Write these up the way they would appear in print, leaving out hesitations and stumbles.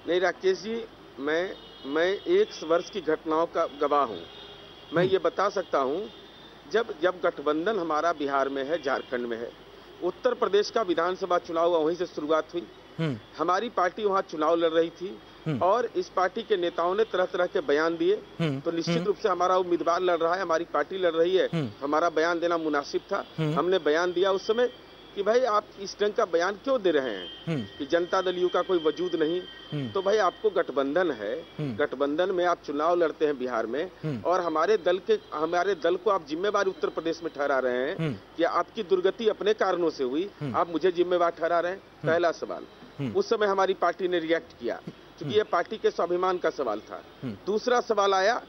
नहीं राकेश जी, मैं 1 वर्ष की घटनाओं का गवाह हूँ। मैं ये बता सकता हूँ, जब गठबंधन हमारा बिहार में है, झारखंड में है, उत्तर प्रदेश का विधानसभा चुनाव हुआ, वहीं से शुरुआत हुई। हमारी पार्टी वहां चुनाव लड़ रही थी और इस पार्टी के नेताओं ने तरह तरह के बयान दिए। तो निश्चित रूप से हमारा उम्मीदवार लड़ रहा है, हमारी पार्टी लड़ रही है, हमारा बयान देना मुनासिब था। हमने बयान दिया उस समय कि भाई आप इस ढंग का बयान क्यों दे रहे हैं कि जनता दल यू का कोई वजूद नहीं। तो भाई आपको गठबंधन है, गठबंधन में आप चुनाव लड़ते हैं बिहार में, और हमारे दल को आप जिम्मेवार उत्तर प्रदेश में ठहरा रहे हैं कि आपकी दुर्गति अपने कारणों से हुई, आप मुझे जिम्मेवार ठहरा रहे हैं। पहला सवाल, उस समय हमारी पार्टी ने रिएक्ट किया क्योंकि ये पार्टी के स्वाभिमान का सवाल था। दूसरा सवाल आया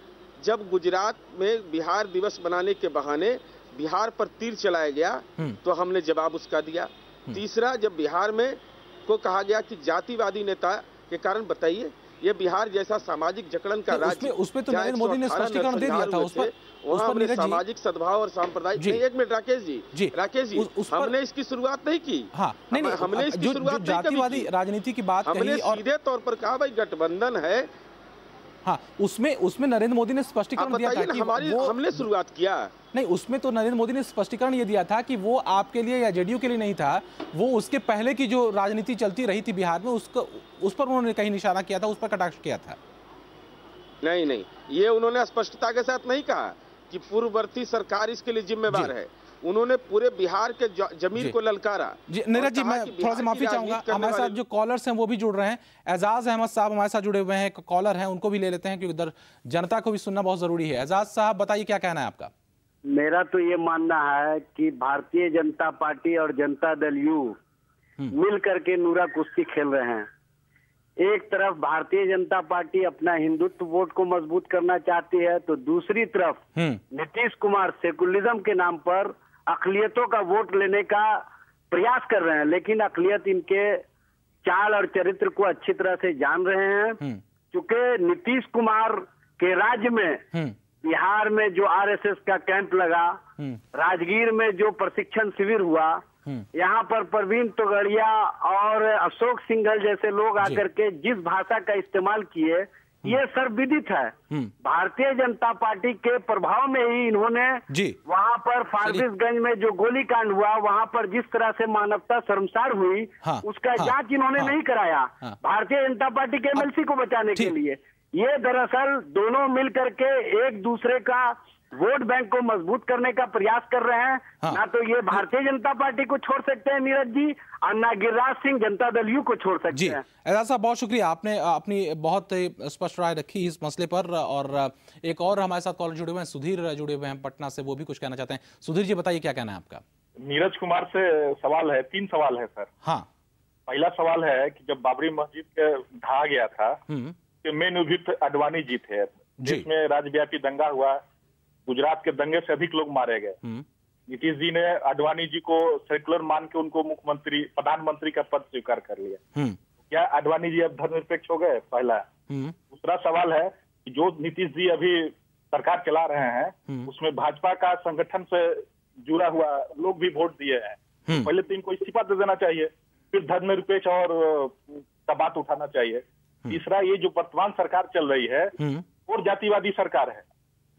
जब गुजरात में बिहार दिवस मनाने के बहाने बिहार पर तीर चलाया गया तो हमने जवाब उसका दिया। तीसरा, जब बिहार में को कहा गया कि जातिवादी नेता के कारण, बताइए ये बिहार जैसा सामाजिक जकड़न का राज्य, उसपे तो नरेंद्र मोदी ने स्पष्टीकरण दे दिया था। उस पर वहाँ हमने सामाजिक सद्भाव और सांप्रदायिक, एक मिनट राकेश जी, हमने इसकी शुरुआत नहीं की। हाँ, नहीं, हमने इसकी शुरुआत जातिवादी राजनीति की बात कही, हमने सीधे तौर पर कहा भाई गठबंधन है। हाँ, उसमें नरेंद्र मोदी ने स्पष्टीकरण दिया था कि हमने शुरुआत किया। नहीं, उसमें तो नरेंद्र मोदी ने स्पष्टीकरण ये दिया था कि वो आपके लिए या जेडीयू के लिए नहीं था, वो उसके पहले की जो राजनीति चलती रही थी बिहार में उस पर उन्होंने कहीं निशाना किया था, उस पर कटाक्ष किया था। नहीं, ये उन्होंने स्पष्टता के साथ नहीं कहा कि पूर्ववर्ती सरकार इसके लिए जिम्मेवार है। उन्होंने पूरे बिहार के जमीन को ललकारा। जी नीरज जी, मैं थोड़ा सा माफी चाहूंगा, हमारे साथ जो कॉलर्स हैं वो भी जुड़ रहे हैं। एजाज अहमद साहब हमारे साथ जुड़े हुए हैं, एक कॉलर हैं, उनको भी ले लेते हैं क्योंकि इधर जनता को भी सुनना बहुत जरूरी है। एजाज साहब बताइए, क्या कहना है आपका? मेरा तो ये मानना है कि भारतीय जनता पार्टी और जनता दल यू मिल करके नूरा कुश्ती खेल रहे हैं। एक तरफ भारतीय जनता पार्टी अपना हिंदुत्व वोट को मजबूत करना चाहती है, तो दूसरी तरफ नीतीश कुमार सेकुलरिज्म के नाम पर अकलियतों का वोट लेने का प्रयास कर रहे हैं। लेकिन अकलियत इनके चाल और चरित्र को अच्छी तरह से जान रहे हैं, क्योंकि नीतीश कुमार के राज्य में बिहार में जो आरएसएस का कैंप लगा, राजगीर में जो प्रशिक्षण शिविर हुआ, यहाँ पर प्रवीण तोगड़िया और अशोक सिंघल जैसे लोग आकर के जिस भाषा का इस्तेमाल किए, ये सर्वविदित है। भारतीय जनता पार्टी के प्रभाव में ही इन्होंने वहाँ पर फारबिसगंज में जो गोलीकांड हुआ, वहाँ पर जिस तरह से मानवता शर्मसार हुई, उसका जांच इन्होंने नहीं कराया भारतीय जनता पार्टी के एमएलसी को बचाने के लिए। ये दरअसल दोनों मिल करके एक दूसरे का वोट बैंक को मजबूत करने का प्रयास कर रहे हैं। ना तो ये भारतीय जनता पार्टी को छोड़ सकते हैं नीरज जी, और ना गिरिराज सिंह जनता दल यू को छोड़ सकते हैं। एजाज साहब बहुत शुक्रिया, आपने अपनी बहुत स्पष्ट राय रखी इस मसले पर। और एक और हमारे साथ कॉलर जुड़े हुए हैं, सुधीर जुड़े हुए हैं पटना से, वो भी कुछ कहना चाहते हैं। सुधीर जी बताइए, क्या कहना है आपका? नीरज कुमार से सवाल है, 3 सवाल है सर। हाँ, पहला सवाल है कि जब बाबरी मस्जिद के ढहा गया था, मेन अभियुक्त अडवाणी जी थे। जिसमें राज्यव्यापी दंगा हुआ, गुजरात के दंगे से अधिक लोग मारे गए। नीतीश जी ने अडवाणी जी को सेकुलर मान के उनको प्रधानमंत्री का पद स्वीकार कर लिया। क्या अडवाणी जी अब धर्मनिरपेक्ष हो गए? पहला। दूसरा सवाल है कि जो नीतीश जी अभी सरकार चला रहे हैं, उसमें भाजपा का संगठन से जुड़ा हुआ लोग भी वोट दिए हैं। पहले तो इनको इस्तीफा दे देना चाहिए, फिर धर्मनिरपेक्ष और का बात उठाना चाहिए। तीसरा, ये जो वर्तमान सरकार चल रही है और जातिवादी सरकार है,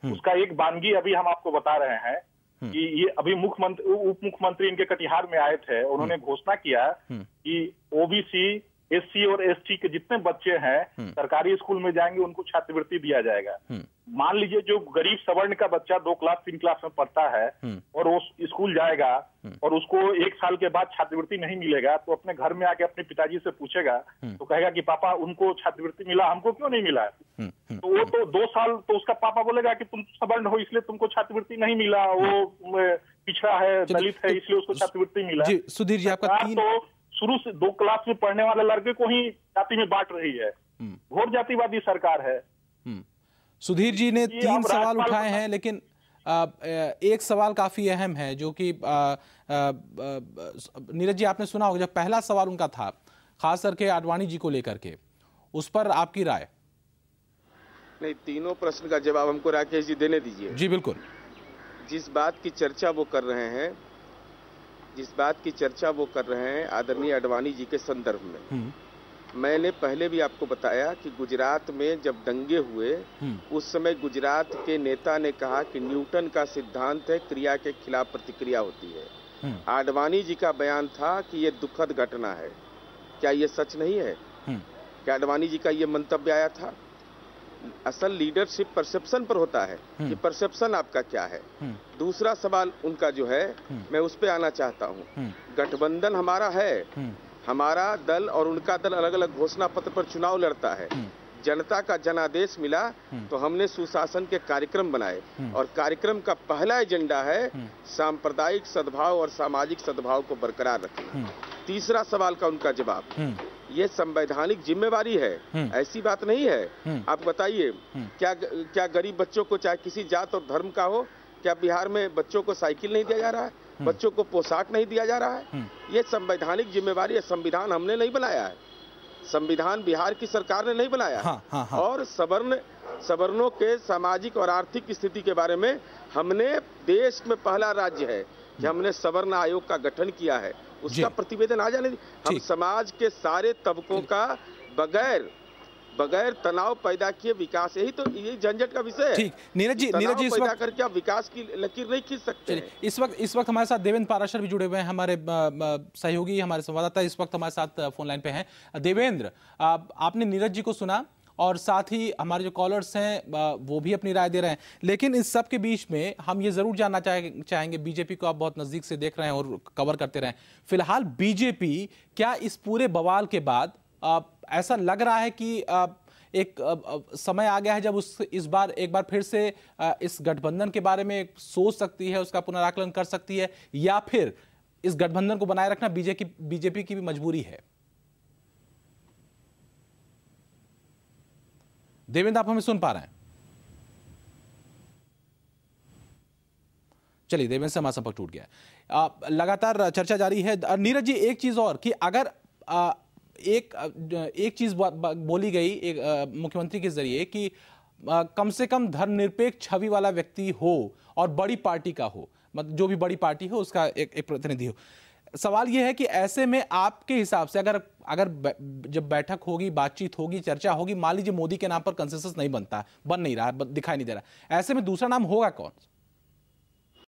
उसका एक वानगी अभी हम आपको बता रहे हैं कि ये अभी उप मुख्यमंत्री इनके कटिहार में आए थे। उन्होंने घोषणा किया कि ओबीसी, एससी और एसटी के जितने बच्चे हैं सरकारी स्कूल में जाएंगे, उनको छात्रवृत्ति दिया जाएगा। मान लीजिए जो गरीब सवर्ण का बच्चा 2 क्लास 3 क्लास में पढ़ता है और वो स्कूल जाएगा और उसको 1 साल के बाद छात्रवृत्ति नहीं मिलेगा, तो अपने घर में आके अपने पिताजी से पूछेगा, तो कहेगा कि पापा उनको छात्रवृत्ति मिला, हमको क्यों नहीं मिला? तो वो तो 2 साल तो उसका पापा बोलेगा कि तुम सवर्ण हो इसलिए तुमको छात्रवृत्ति नहीं मिला, वो पिछड़ा है, दलित है, इसलिए उसको छात्रवृत्ति मिला। सुधीर जी, आपका तो शुरू से 2 क्लास में पढ़ने वाले लड़के को ही जाति में बांट रही है। घोर जातिवादी सरकार है। सुधीर जी ने 3 सवाल उठाए हैं, लेकिन एक सवाल काफी अहम है जो कि नीरज जी आपने सुना होगा, जब पहला सवाल उनका था खास करके आडवाणी जी को लेकर के, उस पर आपकी राय? नहीं, तीनों प्रश्न का जवाब हमको राकेश जी देने दीजिए। जी बिल्कुल। जिस बात की चर्चा वो कर रहे हैं, आदरणीय आडवाणी जी के संदर्भ में, मैंने पहले भी आपको बताया कि गुजरात में जब दंगे हुए उस समय गुजरात के नेता ने कहा कि न्यूटन का सिद्धांत है, क्रिया के खिलाफ प्रतिक्रिया होती है। आडवाणी जी का बयान था कि ये दुखद घटना है। क्या ये सच नहीं है? क्या आडवाणी जी का ये मंतव्य आया था? असल लीडरशिप परसेप्शन पर होता है कि परसेप्शन आपका क्या है। दूसरा सवाल उनका जो है, मैं उस पर आना चाहता हूँ। गठबंधन हमारा है, हमारा दल और उनका दल अलग अलग घोषणा पत्र पर चुनाव लड़ता है। जनता का जनादेश मिला तो हमने सुशासन के कार्यक्रम बनाए और कार्यक्रम का पहला एजेंडा है सांप्रदायिक सद्भाव और सामाजिक सद्भाव को बरकरार रखना। तीसरा सवाल का उनका जवाब, ये संवैधानिक जिम्मेवारी है, ऐसी बात नहीं है। आप बताइए, क्या गरीब बच्चों को, चाहे किसी जात और धर्म का हो, क्या बिहार में बच्चों को साइकिल नहीं दिया जा रहा है? बच्चों को पोशाक नहीं दिया जा रहा है? ये संवैधानिक जिम्मेवारी है। संविधान हमने नहीं बनाया है, संविधान बिहार की सरकार ने नहीं बनाया है। और सवर्णों के सामाजिक और आर्थिक स्थिति के बारे में हमने, देश में पहला राज्य है कि हमने सवर्ण आयोग का गठन किया है, उसका प्रतिवेदन आ जाने दी। हम समाज के सारे तबकों का बगैर तनाव पैदा किए विकास, यही तो ये झंझट का विषय है। ठीक, नीरज जी इस वक्त करके आप विकास की लकीर नहीं खींच सकते। इस वक्त हमारे साथ देवेंद्र पाराशर भी जुड़े हुए हैं, हमारे सहयोगी, हमारे संवाददाता इस वक्त हमारे साथ फोन लाइन पे हैं। देवेंद्र, आपने नीरज जी को सुना और साथ ही हमारे जो कॉलर्स हैं वो भी अपनी राय दे रहे हैं, लेकिन इस सब के बीच में हम ये जरूर जानना चाहेंगे, बीजेपी को आप बहुत नजदीक से देख रहे हैं और कवर करते रहे, फिलहाल बीजेपी क्या इस पूरे बवाल के बाद ऐसा लग रहा है कि एक समय आ गया है जब इस बार एक बार फिर से इस गठबंधन के बारे में सोच सकती है, उसका पुनराकलन कर सकती है, या फिर इस गठबंधन को बनाए रखना बीजेपी की भी मजबूरी है? देवेंद्र, आप हमें सुन पा रहे हैं? चलिए, देवेंद्र से हमारा संपर्क टूट गया। लगातार चर्चा जारी है। नीरज जी, एक चीज और कि अगर एक चीज बोली गई मुख्यमंत्री के जरिए कि कम से कम धर्मनिरपेक्ष छवि वाला व्यक्ति हो और बड़ी पार्टी का हो, मतलब जो भी बड़ी पार्टी हो उसका एक प्रतिनिधि हो। सवाल यह है कि ऐसे में आपके हिसाब से अगर जब बैठक होगी, बातचीत होगी, चर्चा होगी, मान लीजिए मोदी के नाम पर कंसेंसस नहीं बन नहीं रहा, दिखाई नहीं दे रहा, ऐसे में दूसरा नाम होगा कौन?